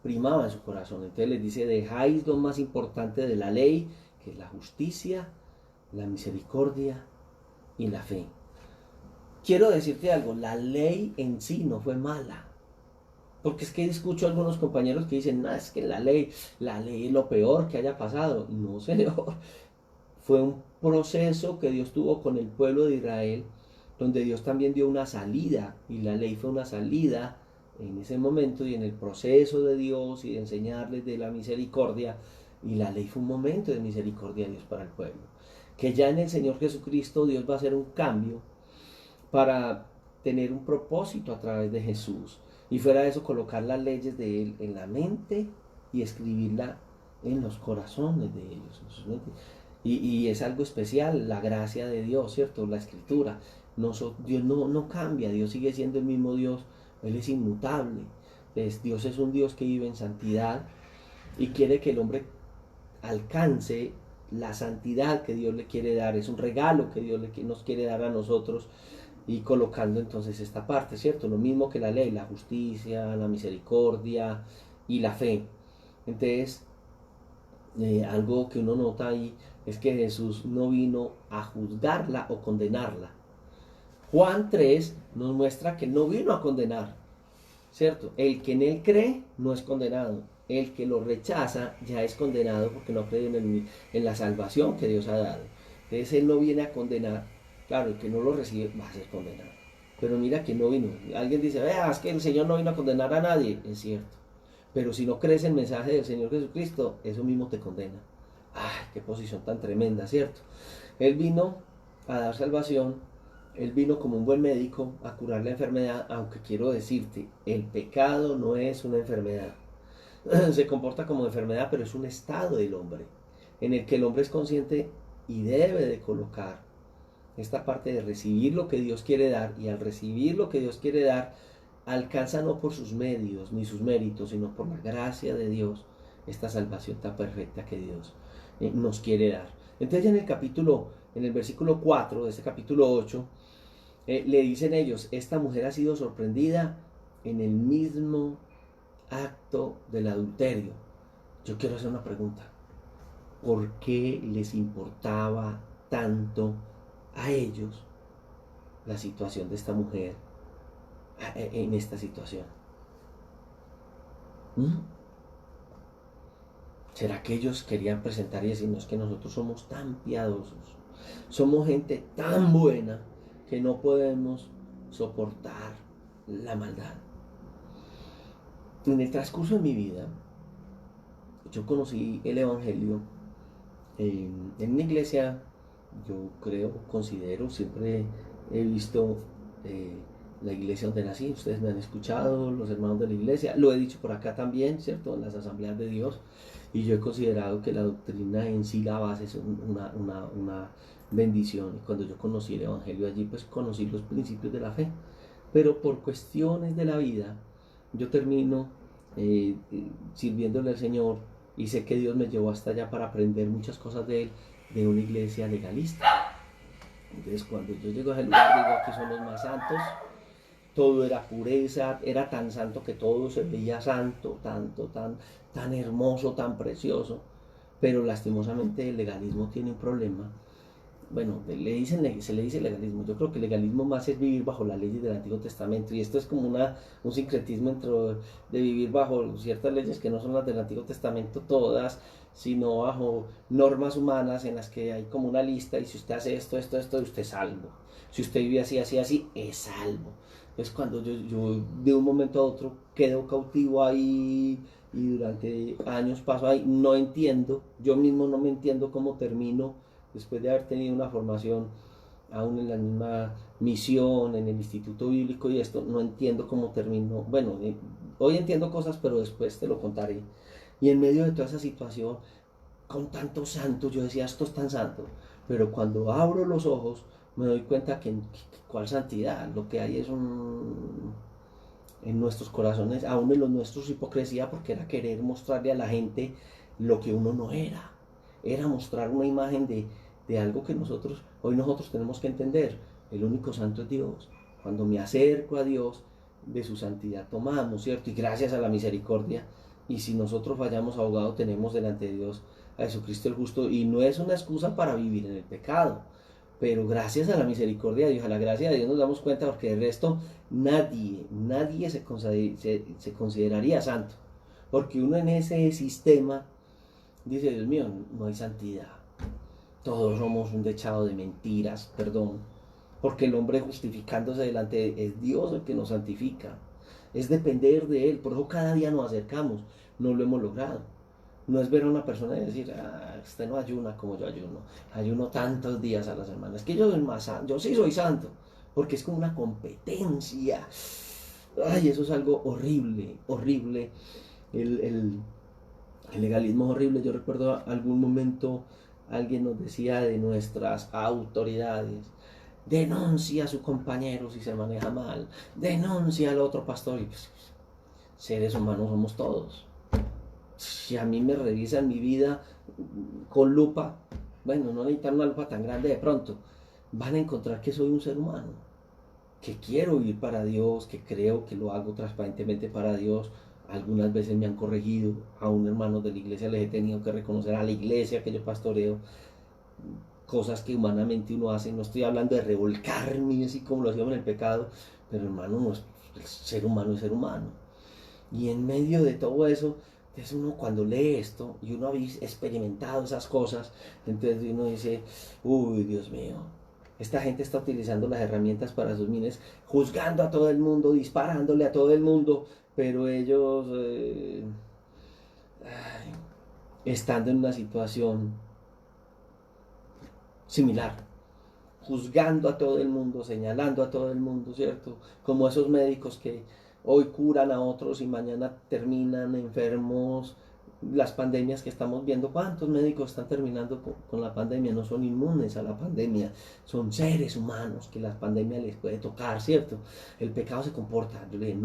primaba en su corazón. Entonces les dice, dejáis lo más importante de la ley, que es la justicia, la misericordia y la fe. Quiero decirte algo, la ley en sí no fue mala. Porque es que escucho a algunos compañeros que dicen, no, es que la ley es lo peor que haya pasado. No, señor. Fue un proceso que Dios tuvo con el pueblo de Israel, donde Dios también dio una salida, y la ley fue una salida en ese momento y en el proceso de Dios y de enseñarles de la misericordia, y la ley fue un momento de misericordia de Dios para el pueblo. Que ya en el Señor Jesucristo Dios va a hacer un cambio para tener un propósito a través de Jesús, y fuera de eso colocar las leyes de Él en la mente y escribirla en los corazones de ellos, en sus mentes. Y es algo especial, la gracia de Dios, ¿cierto? La escritura. Dios no cambia, Dios sigue siendo el mismo Dios, Él es inmutable. Dios es un Dios que vive en santidad y quiere que el hombre alcance la santidad que Dios le quiere dar. Es un regalo que Dios nos quiere dar a nosotros, y colocando entonces esta parte, ¿cierto? Lo mismo que la ley, la justicia, la misericordia y la fe. Entonces, algo que uno nota ahí es que Jesús no vino a juzgarla o condenarla. Juan 3 nos muestra que no vino a condenar, ¿cierto? El que en él cree no es condenado. El que lo rechaza ya es condenado porque no cree en la salvación que Dios ha dado. Entonces él no viene a condenar. Claro, el que no lo recibe va a ser condenado. Pero mira que no vino. Alguien dice, vea, es que el Señor no vino a condenar a nadie. Es cierto. Pero si no crees el mensaje del Señor Jesucristo, eso mismo te condena. ¡Ay, qué posición tan tremenda!, ¿cierto? Él vino a dar salvación, Él vino como un buen médico a curar la enfermedad, aunque quiero decirte, el pecado no es una enfermedad. Se comporta como enfermedad, pero es un estado del hombre, en el que el hombre es consciente y debe de colocar esta parte de recibir lo que Dios quiere dar, y al recibir lo que Dios quiere dar, alcanza no por sus medios ni sus méritos, sino por la gracia de Dios esta salvación tan perfecta que Dios nos quiere dar. Entonces ya en el versículo 4 de este capítulo 8, le dicen ellos, esta mujer ha sido sorprendida en el mismo acto del adulterio. Yo quiero hacer una pregunta. ¿Por qué les importaba tanto a ellos la situación de esta mujer en esta situación? ¿Será que ellos querían presentar y decirnos que nosotros somos tan piadosos, somos gente tan buena que no podemos soportar la maldad? En el transcurso de mi vida, yo conocí el Evangelio en una iglesia, yo creo, considero, siempre he visto la iglesia donde nací, ustedes me han escuchado, los hermanos de la iglesia, lo he dicho por acá también, ¿cierto? En las asambleas de Dios, y yo he considerado que la doctrina en sí, la base, es una bendición. Y cuando yo conocí el Evangelio allí, pues conocí los principios de la fe, pero por cuestiones de la vida, yo termino sirviéndole al Señor, y sé que Dios me llevó hasta allá para aprender muchas cosas de Él, de una iglesia legalista. Entonces cuando yo llego a ese lugar, digo, aquí son los más santos, todo era pureza, era tan santo que todo se veía santo, tan hermoso, tan precioso, pero lastimosamente el legalismo tiene un problema. Bueno, se le dice legalismo. Yo creo que el legalismo más es vivir bajo las leyes del Antiguo Testamento, y esto es como un sincretismo de vivir bajo ciertas leyes que no son las del Antiguo Testamento todas, sino bajo normas humanas en las que hay como una lista, y si usted hace esto, usted es salvo. Si usted vive así, es salvo. Es cuando yo de un momento a otro quedo cautivo ahí, y durante años paso ahí, no entiendo, yo mismo no me entiendo cómo termino después de haber tenido una formación aún en la misma misión, en el instituto bíblico y esto, no entiendo cómo termino. Bueno, hoy entiendo cosas, pero después te lo contaré. Y en medio de toda esa situación, con tantos santos, yo decía, esto es tan santo, pero cuando abro los ojos, me doy cuenta que cuál santidad, lo que hay es en nuestros corazones, aún en los nuestros, hipocresía, porque era querer mostrarle a la gente lo que uno no era mostrar una imagen de algo que hoy nosotros tenemos que entender. El único santo es Dios. Cuando me acerco a Dios, de su santidad tomamos, ¿cierto? Y gracias a la misericordia, y si nosotros fallamos, abogado tenemos delante de Dios a Jesucristo el justo, y no es una excusa para vivir en el pecado, pero gracias a la misericordia de Dios, a la gracia de Dios, nos damos cuenta, porque de resto nadie se consideraría santo, porque uno en ese sistema dice, Dios mío, no hay santidad, todos somos un dechado de mentiras, perdón, porque el hombre justificándose delante es Dios el que nos santifica, es depender de Él. Por eso cada día nos acercamos, no lo hemos logrado. No es ver a una persona y decir, usted no ayuna como yo ayuno tantos días a la semana, es que yo soy más santo, yo sí soy santo, porque es como una competencia. Ay, eso es algo horrible, horrible. El legalismo es horrible. Yo recuerdo algún momento alguien nos decía de nuestras autoridades, denuncia a su compañero si se maneja mal, denuncia al otro pastor, y pues, seres humanos somos todos. Si a mí me revisan mi vida con lupa, bueno, no necesitan una lupa tan grande, de pronto van a encontrar que soy un ser humano, que quiero vivir para Dios, que creo que lo hago transparentemente para Dios. Algunas veces me han corregido, a un hermano de la iglesia les he tenido que reconocer, a la iglesia que yo pastoreo, cosas que humanamente uno hace. No estoy hablando de revolcarme así como lo hacíamos en el pecado, pero hermano, no es, el ser humano es ser humano. Y en medio de todo eso, entonces uno cuando lee esto y uno ha experimentado esas cosas, entonces uno dice, uy, Dios mío, esta gente está utilizando las herramientas para sus fines, juzgando a todo el mundo, disparándole a todo el mundo, pero ellos estando en una situación similar, juzgando a todo el mundo, señalando a todo el mundo, ¿cierto? Como esos médicos que hoy curan a otros y mañana terminan enfermos. Las pandemias que estamos viendo, ¿cuántos médicos están terminando con la pandemia? No son inmunes a la pandemia, son seres humanos que la pandemia les puede tocar, ¿cierto? El pecado se comporta, yo le dije,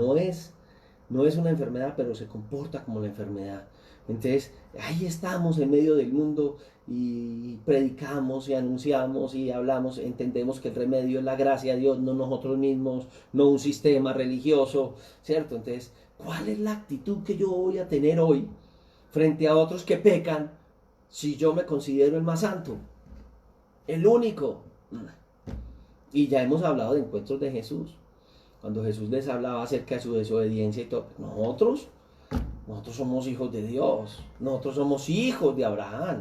no es una enfermedad, pero se comporta como la enfermedad. Entonces, ahí estamos en medio del mundo y predicamos y anunciamos y hablamos, entendemos que el remedio es la gracia de Dios, no nosotros mismos, no un sistema religioso, ¿cierto? Entonces, ¿cuál es la actitud que yo voy a tener hoy frente a otros que pecan si yo me considero el más santo, el único? Y ya hemos hablado de encuentros de Jesús, cuando Jesús les hablaba acerca de su desobediencia y todo. Nosotros somos hijos de Dios, nosotros somos hijos de Abraham.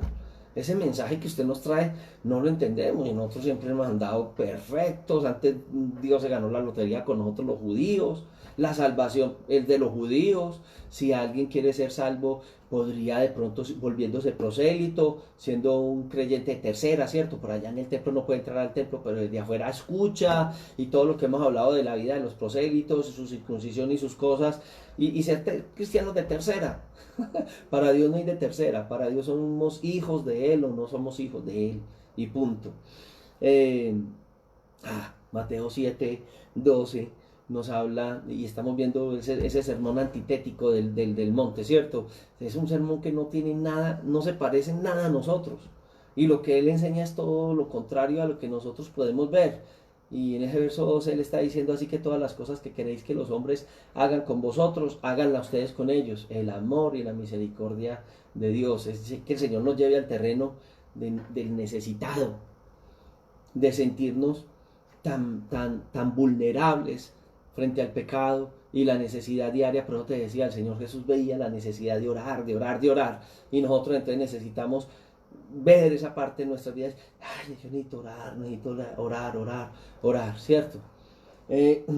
Ese mensaje que usted nos trae no lo entendemos y nosotros siempre hemos andado perfectos. Antes Dios se ganó la lotería con nosotros los judíos. La salvación es de los judíos. Si alguien quiere ser salvo, podría de pronto volviéndose prosélito, siendo un creyente de tercera, ¿cierto? Por allá en el templo no puede entrar al templo, pero desde afuera escucha y todo lo que hemos hablado de la vida de los prosélitos, su circuncisión y sus cosas, y ser cristianos de tercera. Para Dios no hay de tercera, para Dios somos hijos de Él o no somos hijos de Él, y punto. Mateo 7:12 nos habla, y estamos viendo ese sermón antitético del monte, ¿cierto? Es un sermón que no tiene nada, no se parece en nada a nosotros, y lo que Él enseña es todo lo contrario a lo que nosotros podemos ver. Y en ese verso 12 Él está diciendo: así que todas las cosas que queréis que los hombres hagan con vosotros, háganlas ustedes con ellos. El amor y la misericordia de Dios, es decir, que el Señor nos lleve al terreno del necesitado, de sentirnos tan vulnerables frente al pecado y la necesidad diaria. Pero te decía, el Señor Jesús veía la necesidad de orar, de orar, de orar, y nosotros entonces necesitamos ver esa parte de nuestras vidas. Ay, yo necesito orar, ¿cierto? En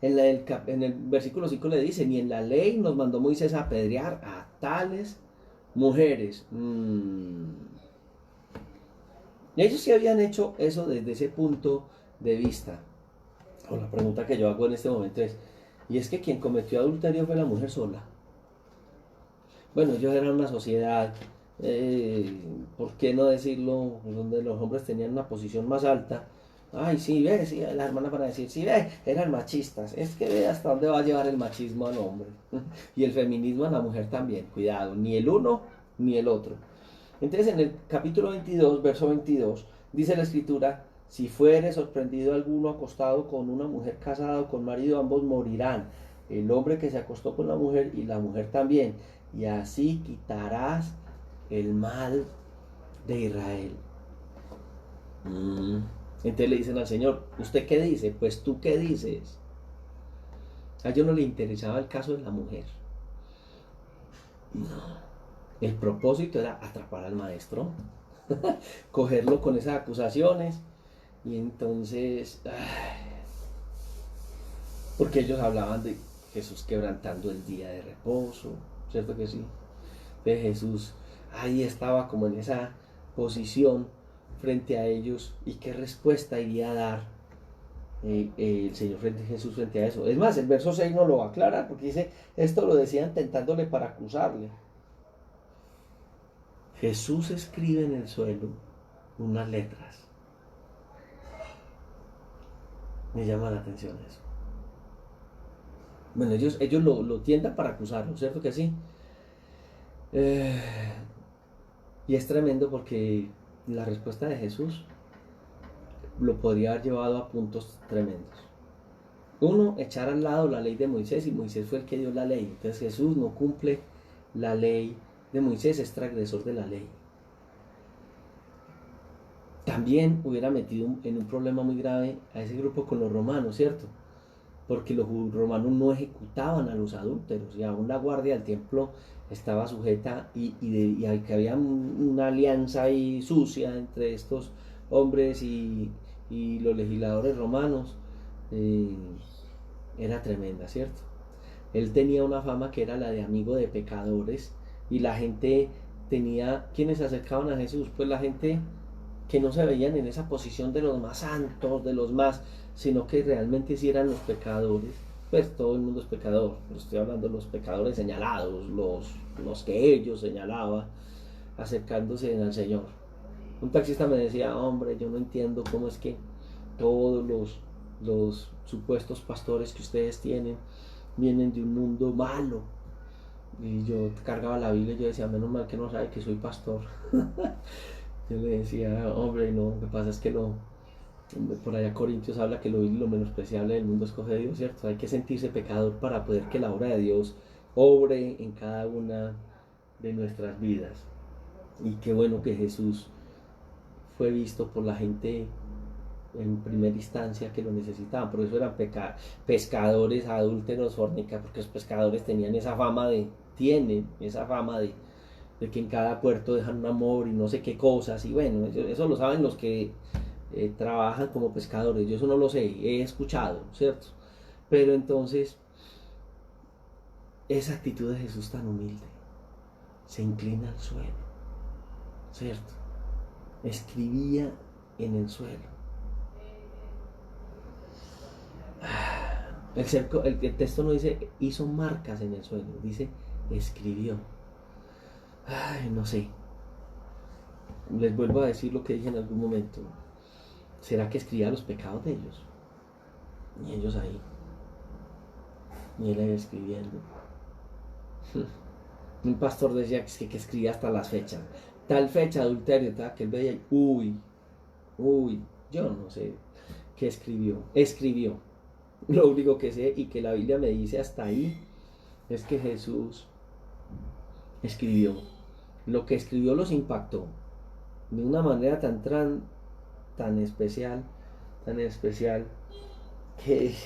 el versículo 5 le dice: ni en la ley nos mandó Moisés a apedrear a tales mujeres. Y ellos sí habían hecho eso desde ese punto de vista. O la pregunta que yo hago en este momento es: ¿y es que quien cometió adulterio fue la mujer sola? Bueno, ellos eran una sociedad, ¿por qué no decirlo?, donde los hombres tenían una posición más alta. Ay, sí, ve, sí, las hermanas van a decir: sí, ve, eran machistas. Es que ve hasta dónde va a llevar el machismo al hombre y el feminismo a la mujer también. Cuidado, ni el uno ni el otro. Entonces, en el capítulo 22, verso 22, dice la escritura: si fuere sorprendido alguno acostado con una mujer casada o con marido, ambos morirán. El hombre que se acostó con la mujer y la mujer también. Y así quitarás el mal de Israel. Entonces le dicen al Señor: ¿usted qué dice? Pues tú qué dices. A ellos no le interesaba el caso de la mujer. No. El propósito era atrapar al maestro, cogerlo con esas acusaciones. Y entonces, porque ellos hablaban de Jesús quebrantando el día de reposo, ¿cierto que sí? De Jesús, ahí estaba como en esa posición frente a ellos, y qué respuesta iría a dar el Señor Jesús frente a eso. Es más, el verso 6 no lo va a aclarar, porque dice: esto lo decían tentándole para acusarle. Jesús escribe en el suelo unas letras. Me llama la atención eso. Bueno, ellos lo tientan para acusarlo, ¿cierto que sí? Y es tremendo porque la respuesta de Jesús lo podría haber llevado a puntos tremendos. Uno, echar al lado la ley de Moisés, y Moisés fue el que dio la ley. Entonces Jesús no cumple la ley de Moisés, es transgresor de la ley. También hubiera metido en un problema muy grave a ese grupo con los romanos, ¿cierto? Porque los romanos no ejecutaban a los adúlteros, y aún la guardia del templo estaba sujeta, y que había una alianza ahí sucia entre estos hombres y los legisladores romanos, era tremenda, ¿cierto? Él tenía una fama que era la de amigo de pecadores, y la gente tenía, quienes se acercaban a Jesús, pues la gente que no se veían en esa posición de los más santos, de los más, sino que realmente sí eran los pecadores. Pues todo el mundo es pecador, pero estoy hablando de los pecadores señalados, los que ellos señalaban, acercándose al Señor. Un taxista me decía: hombre, yo no entiendo cómo es que todos los supuestos pastores que ustedes tienen vienen de un mundo malo. Y yo cargaba la Biblia y yo decía, menos mal que no sabe que soy pastor. Yo le decía, hombre, no, lo que pasa es que por allá Corintios habla que lo vil y lo menospreciable del mundo escoge Dios, ¿cierto? Hay que sentirse pecador para poder que la obra de Dios obre en cada una de nuestras vidas. Y qué bueno que Jesús fue visto por la gente en primera instancia que lo necesitaban. Por eso eran pescadores, adúlteros, fornicadores, porque los pescadores tienen esa fama de que en cada puerto dejan un amor y no sé qué cosas. Y bueno, eso lo saben los que trabajan como pescadores. Yo eso no lo sé, he escuchado, ¿cierto? Pero entonces, esa actitud de Jesús tan humilde, se inclina al suelo, ¿cierto? Escribía en el suelo. El texto no dice hizo marcas en el suelo, dice escribió. Ay, no sé. Les vuelvo a decir lo que dije en algún momento. ¿Será que escribía los pecados de ellos? Ni ellos ahí. Ni él ahí escribiendo. Un pastor decía que escribía hasta las fechas. Tal fecha, adulterio, tal, que él veía y uy, yo no sé qué escribió. Escribió. Lo único que sé y que la Biblia me dice hasta ahí es que Jesús escribió. Lo que escribió los impactó de una manera tan especial que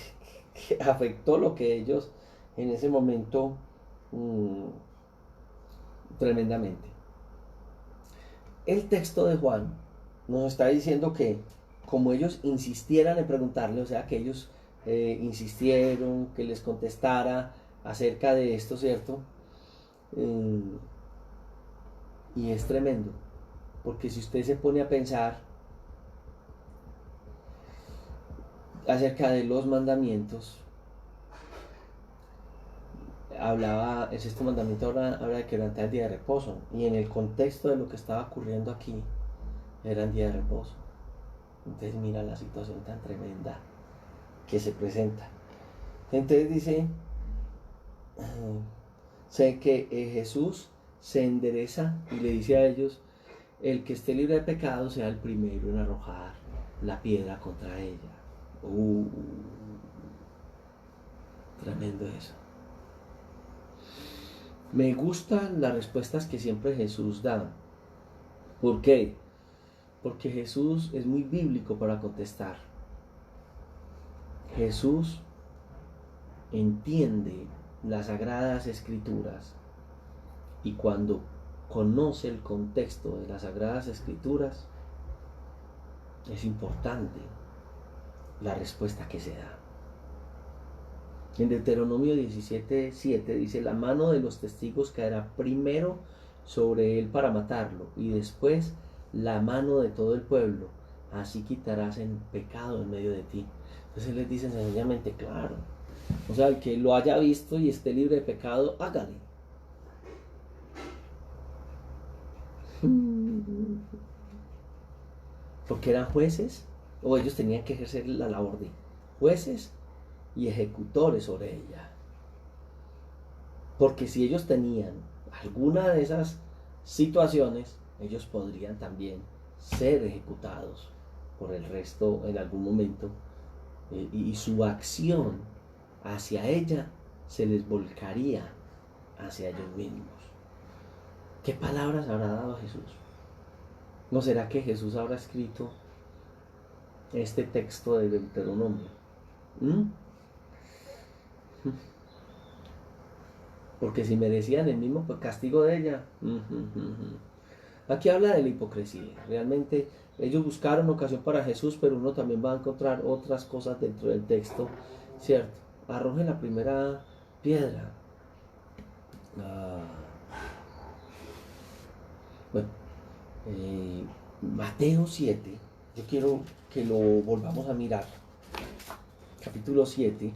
afectó lo que ellos en ese momento tremendamente. El texto de Juan nos está diciendo que como ellos insistieran en preguntarle, o sea que ellos insistieron que les contestara acerca de esto, ¿cierto? Y es tremendo, porque si usted se pone a pensar acerca de los mandamientos, el sexto mandamiento habla de quebrantar el día de reposo, y en el contexto de lo que estaba ocurriendo aquí, era el día de reposo. Entonces mira la situación tan tremenda que se presenta. Entonces dice, sé que Jesús se endereza y le dice a ellos, el que esté libre de pecado sea el primero en arrojar la piedra contra ella. Tremendo eso. Me gustan las respuestas que siempre Jesús da. ¿Por qué? Porque Jesús es muy bíblico para contestar. Jesús entiende las sagradas escrituras y cuando conoce el contexto de las sagradas escrituras es importante la respuesta que se da. En Deuteronomio 17:7 dice, la mano de los testigos caerá primero sobre él para matarlo y después la mano de todo el pueblo, así quitarás el pecado en medio de ti. Entonces él les dice sencillamente, claro, o sea, el que lo haya visto y esté libre de pecado, hágale. Porque eran jueces, o ellos tenían que ejercer la labor de jueces y ejecutores sobre ella. Porque si ellos tenían alguna de esas situaciones, ellos podrían también ser ejecutados por el resto en algún momento, y su acción hacia ella se les volcaría hacia ellos mismos. ¿Qué palabras habrá dado Jesús? ¿No será que Jesús habrá escrito este texto de Deuteronomio? Porque si merecían el mismo castigo de ella. Aquí habla de la hipocresía. Realmente ellos buscaron ocasión para Jesús, pero uno también va a encontrar otras cosas dentro del texto, ¿cierto? Arrojen la primera piedra. Bueno, Mateo 7, yo quiero que lo volvamos a mirar. Capítulo 7,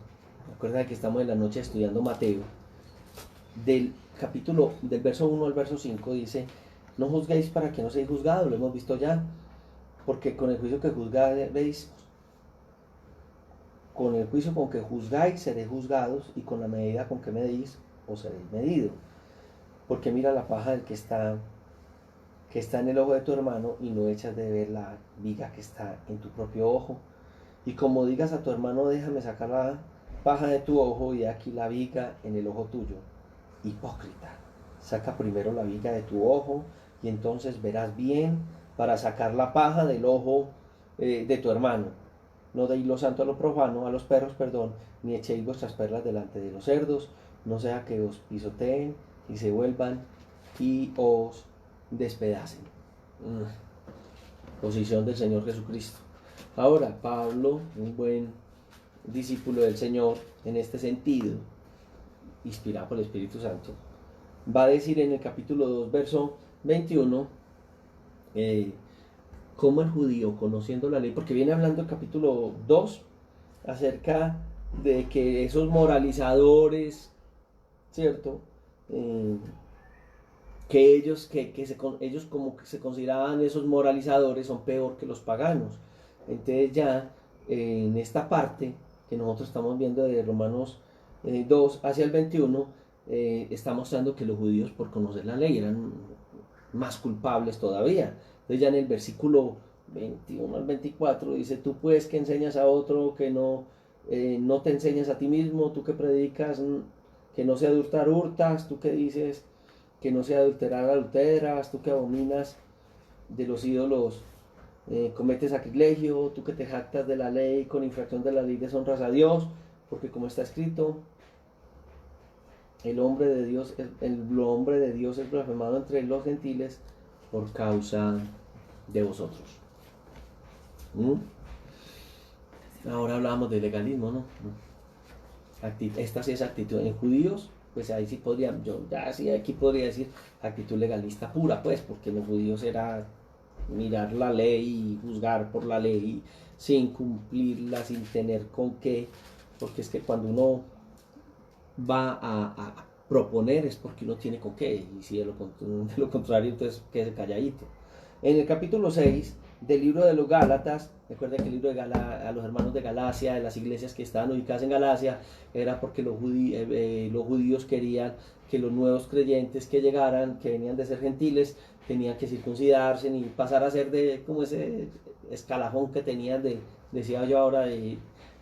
recuerda que estamos en la noche estudiando Mateo. Del verso 1 al verso 5 dice, no juzguéis para que no seáis juzgados, lo hemos visto ya, porque con el juicio que juzgaréis con el juicio con que juzgáis seréis juzgados, y con la medida con que medís os seréis medido. Porque mira la paja del que está en el ojo de tu hermano, y no echas de ver la viga que está en tu propio ojo. Y como digas a tu hermano, déjame sacar la paja de tu ojo, y aquí la viga en el ojo tuyo. Hipócrita, saca primero la viga de tu ojo, y entonces verás bien para sacar la paja del ojo de tu hermano. No deis lo santo a lo profano, a los perros, perdón, ni echéis vuestras perlas delante de los cerdos, no sea que os pisoteen y se vuelvan y os despedacen. Posición del Señor Jesucristo. Ahora, Pablo, un buen discípulo del Señor en este sentido, inspirado por el Espíritu Santo, va a decir en el capítulo 2, verso 21, cómo el judío, conociendo la ley, porque viene hablando el capítulo 2 acerca de que esos moralizadores, ¿cierto? Que ellos como que se consideraban esos moralizadores, son peor que los paganos. Entonces ya en esta parte que nosotros estamos viendo de Romanos 2 hacia el 21, está mostrando que los judíos, por conocer la ley, eran más culpables todavía. Entonces ya en el versículo 21 al 24 dice: tú pues que enseñas a otro que no te enseñas a ti mismo, tú que predicas que no se adulterar, hurtas, tú que dices que no se adulterar, adulteras, tú que abominas de los ídolos, cometes sacrilegio, tú que te jactas de la ley, con infracción de la ley deshonras a Dios, porque como está escrito, el hombre de Dios es blasfemado entre los gentiles por causa de vosotros. Ahora hablamos de legalismo, ¿no? Esta sí es actitud en judíos, pues ahí sí podría, yo ya sí aquí podría decir actitud legalista pura, pues, porque en los judíos era mirar la ley y juzgar por la ley sin cumplirla, sin tener con qué, porque es que cuando uno va a proponer es porque uno tiene con qué, y si de lo contrario, entonces quede calladito. En el capítulo 6 del libro de los Gálatas, recuerden que el libro de a los hermanos de Galacia, de las iglesias que estaban ubicadas en Galacia, era porque los judíos querían que los nuevos creyentes que llegaran, que venían de ser gentiles, tenían que circuncidarse y pasar a ser de como ese escalafón que tenían de, decía yo ahora, de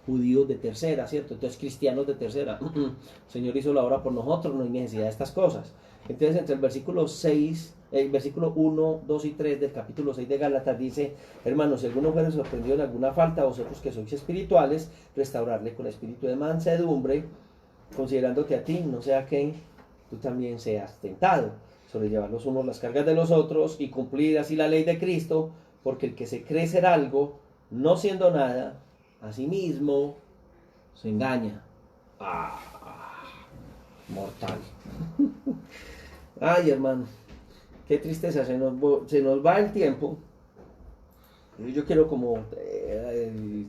judíos de tercera, ¿cierto? Entonces cristianos de tercera. El Señor hizo la obra por nosotros, no hay necesidad de estas cosas. Entonces entre el versículo 1, 2 y 3 del capítulo 6 de Gálatas dice: hermanos, si alguno fuere sorprendido en alguna falta, vosotros que sois espirituales, restaurarle con espíritu de mansedumbre, considerando que a ti no sea que tú también seas tentado, sobrellevar los unos las cargas de los otros y cumplir así la ley de Cristo, porque el que se cree ser algo, no siendo nada, a sí mismo se engaña. Mortal. Ay, hermano, qué tristeza, se nos va el tiempo. Yo quiero como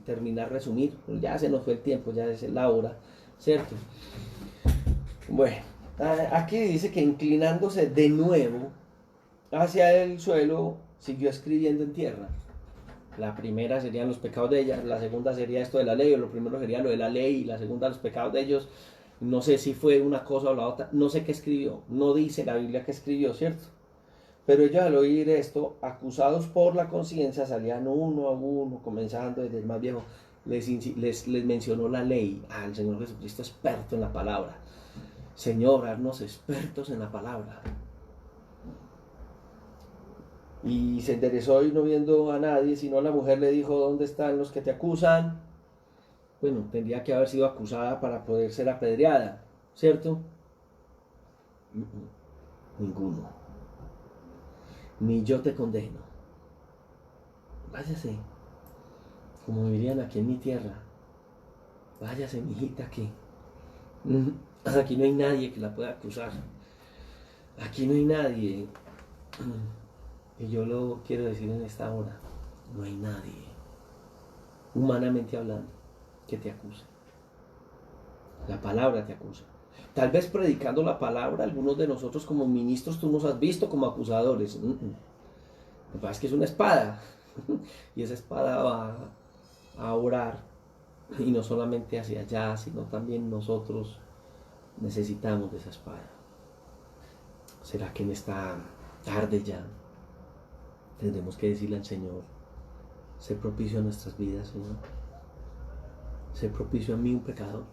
terminar, resumir, ya se nos fue el tiempo, ya es la hora, ¿cierto? Bueno, aquí dice que inclinándose de nuevo hacia el suelo, siguió escribiendo en tierra. La primera serían los pecados de ella, la segunda sería esto de la ley, o lo primero sería lo de la ley, y la segunda los pecados de ellos. No sé si fue una cosa o la otra, no sé qué escribió, no dice la Biblia que escribió, ¿cierto? Pero ellos, al oír esto, acusados por la conciencia, salían uno a uno, comenzando desde el más viejo, les mencionó la ley. El Señor Jesucristo, experto en la palabra. Señor, haznos expertos en la palabra. Y se enderezó, y no viendo a nadie, sino a la mujer, le dijo: ¿dónde están los que te acusan? Bueno, tendría que haber sido acusada para poder ser apedreada, ¿cierto? Ninguno. Ni yo te condeno. Váyase, como dirían aquí en mi tierra. Váyase, mijita, aquí. Aquí no hay nadie que la pueda acusar. Aquí no hay nadie. Y yo lo quiero decir en esta hora: no hay nadie, humanamente hablando, que te acuse. La palabra te acusa. Tal vez predicando la palabra, algunos de nosotros como ministros tú nos has visto como acusadores. Lo que pasa es que es una espada, y esa espada va a orar Y no solamente hacia allá, sino también nosotros necesitamos de esa espada. ¿Será que en esta tarde ya tendremos que decirle al Señor, sé propicio a nuestras vidas, Señor? Sé propicio a mí, un pecador.